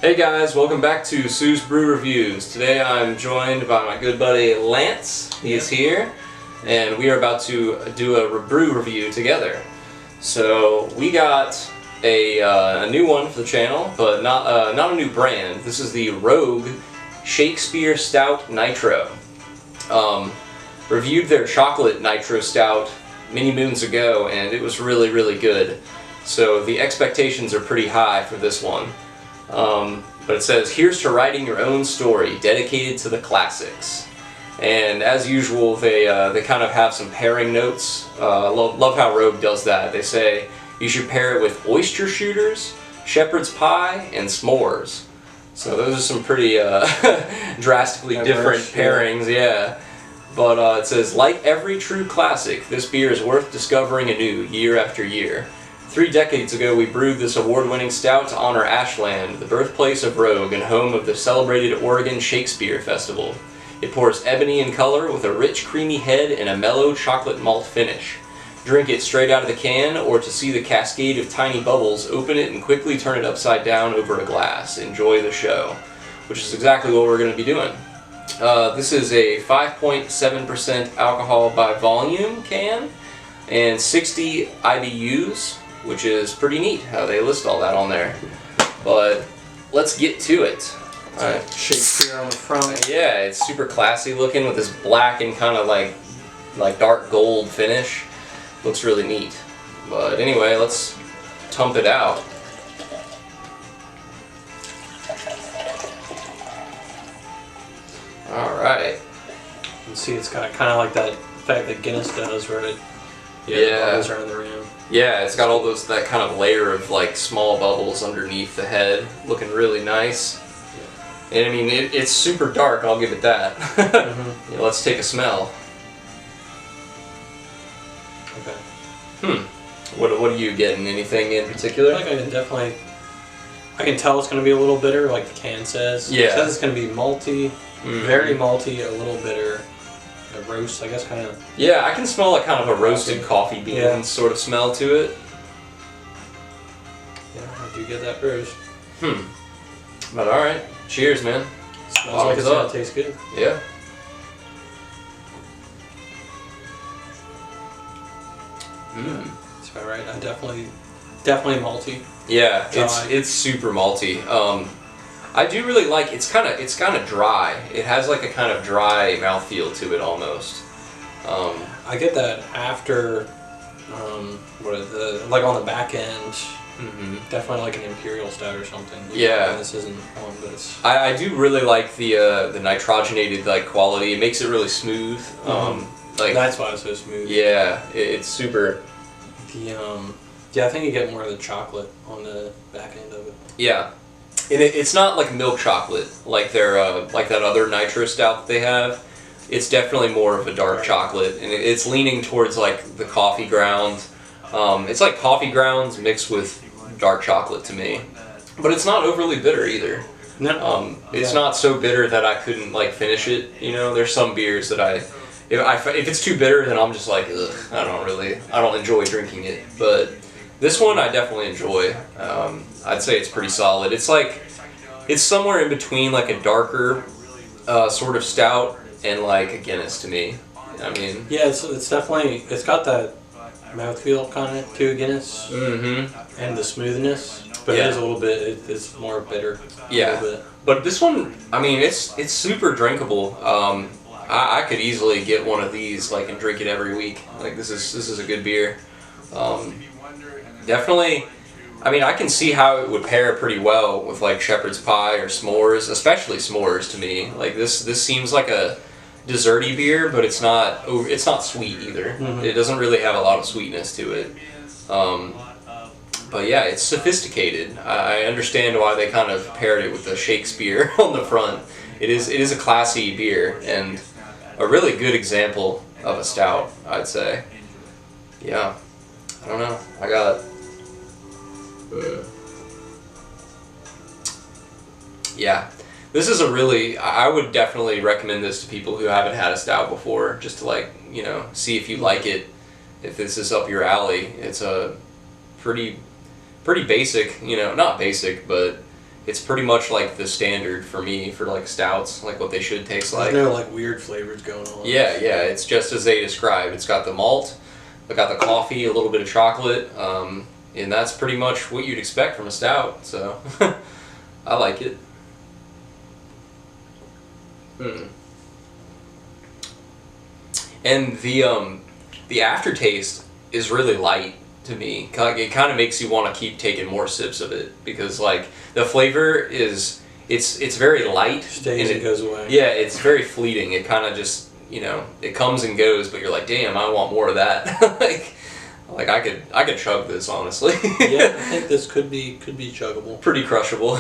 Hey guys, welcome back to Sue's Brew Reviews. Today I'm joined by my good buddy Lance. He is here, and we are about to do a brew review together. So we got a new one for the channel, but not a new brand. This is the Rogue Shakespeare Stout Nitro. Reviewed their chocolate Nitro Stout many moons ago, and it was really, really good. So the expectations are pretty high for this one. But it says, here's to writing your own story, dedicated to the classics. And as usual, they kind of have some pairing notes. Love how Rogue does that. They say you should pair it with oyster shooters, shepherd's pie, and s'mores. So those are some pretty drastically different pairings, yeah. But it says, like every true classic, this beer is worth discovering anew year after year. 3 decades ago, we brewed this award-winning stout to honor Ashland, the birthplace of Rogue and home of the celebrated Oregon Shakespeare Festival. It pours ebony in color with a rich, creamy head and a mellow chocolate malt finish. Drink it straight out of the can, or to see the cascade of tiny bubbles, open it and quickly turn it upside down over a glass. Enjoy the show. Which is exactly what we're going to be doing. This is a 5.7% alcohol by volume can and 60 IBUs, which is pretty neat how they list all that on there. But let's get to it. Alright, Shakespeare on the front. Yeah, it's super classy looking with this black and kind of like dark gold finish. Looks really neat. But anyway, let's tump it out. Alright. You can see it's got kind of like that effect that Guinness does, where it bubbles around the rim. Yeah, it's got all that kind of layer of like small bubbles underneath the head, looking really nice. Yeah. And I mean, it's super dark. I'll give it that. Yeah, let's take a smell. Okay. What are you getting? Anything in particular? I think I can tell it's going to be a little bitter, like the can says. Yeah. It says it's going to be malty, very malty, a little bitter. A roast, I guess, kind of. Yeah, I can smell like kind of a roasted coffee bean sort of smell to it. Yeah, I do get that roast. But alright, cheers, man. Smells like it's gonna taste good. Yeah. That's about right. I definitely malty. Yeah, it's super malty. I do really like it's kind of dry. It has like a kind of dry mouthfeel to it almost. I get that after like on the back end. Definitely like an imperial stout or something. Yeah. This isn't one, but it's. I do really like the nitrogenated like quality. It makes it really smooth. Like that's why it's so smooth. Yeah, it's super. I think you get more of the chocolate on the back end of it. Yeah. And it's not like milk chocolate like their like that other nitro stout that they have. It's definitely more of a dark chocolate, and it's leaning towards like the coffee grounds. It's like coffee grounds mixed with dark chocolate to me, but it's not overly bitter either. No. It's not so bitter that I couldn't like finish it. You know, there's some beers that if it's too bitter, then I'm just like, ugh, I don't enjoy drinking it. But this one I definitely enjoy. I'd say it's pretty solid. It's somewhere in between like a darker sort of stout and like a Guinness to me. I mean, yeah, it's definitely got that mouthfeel kind of to a Guinness, and the smoothness, but it is a little bit. It's more bitter. Yeah, a little bit. But this one, I mean, it's super drinkable. I could easily get one of these like and drink it every week. Like this is a good beer. Definitely. I mean, I can see how it would pair pretty well with like shepherd's pie or s'mores, especially s'mores to me. Like this seems like a desserty beer, but it's not sweet either. It doesn't really have a lot of sweetness to it. But yeah, it's sophisticated. I understand why they kind of paired it with the Shakespeare on the front. It is a classy beer and a really good example of a stout, I'd say. Yeah. I don't know. I got. Yeah, this is a really. I would definitely recommend this to people who haven't had a stout before, just to like see if you like it. If this is up your alley, it's a pretty basic. Not basic, but it's pretty much like the standard for me for like stouts, like what they should taste like. There's no like weird flavors going on. Yeah, it's just as they describe. It's got the malt, it's got the coffee, a little bit of chocolate, and that's pretty much what you'd expect from a stout. So I like it. And the aftertaste is really light to me. It kind of makes you want to keep taking more sips of it because like the flavor is it's very light. Stays and goes away. Yeah, it's very fleeting. It kind of just it comes and goes, but you're like, damn, I want more of that. like I could chug this honestly. Yeah, I think this could be chuggable. Pretty crushable.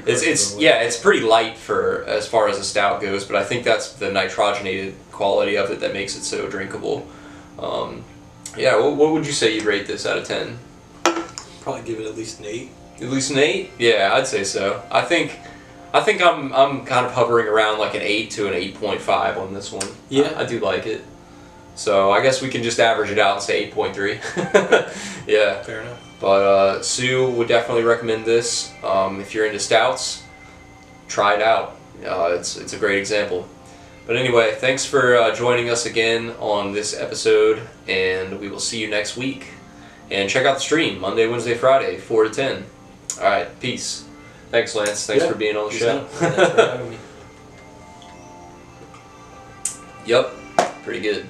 It's pretty light for as far as a stout goes, but I think that's the nitrogenated quality of it that makes it so drinkable. What would you say you'd rate this out of 10? Probably give it at least an 8. At least an 8? Yeah, I'd say so. I think I'm kind of hovering around like an 8 to an 8.5 on this one. Yeah, I do like it. So I guess we can just average it out and say 8.3. Yeah. Fair enough. But Sue would definitely recommend this. If you're into stouts, try it out. It's a great example. But anyway, thanks for joining us again on this episode, and we will see you next week. And check out the stream, Monday, Wednesday, Friday, 4 to 10. All right, peace. Thanks, Lance. Thanks for being on the show. Thanks for having me. Yep, pretty good.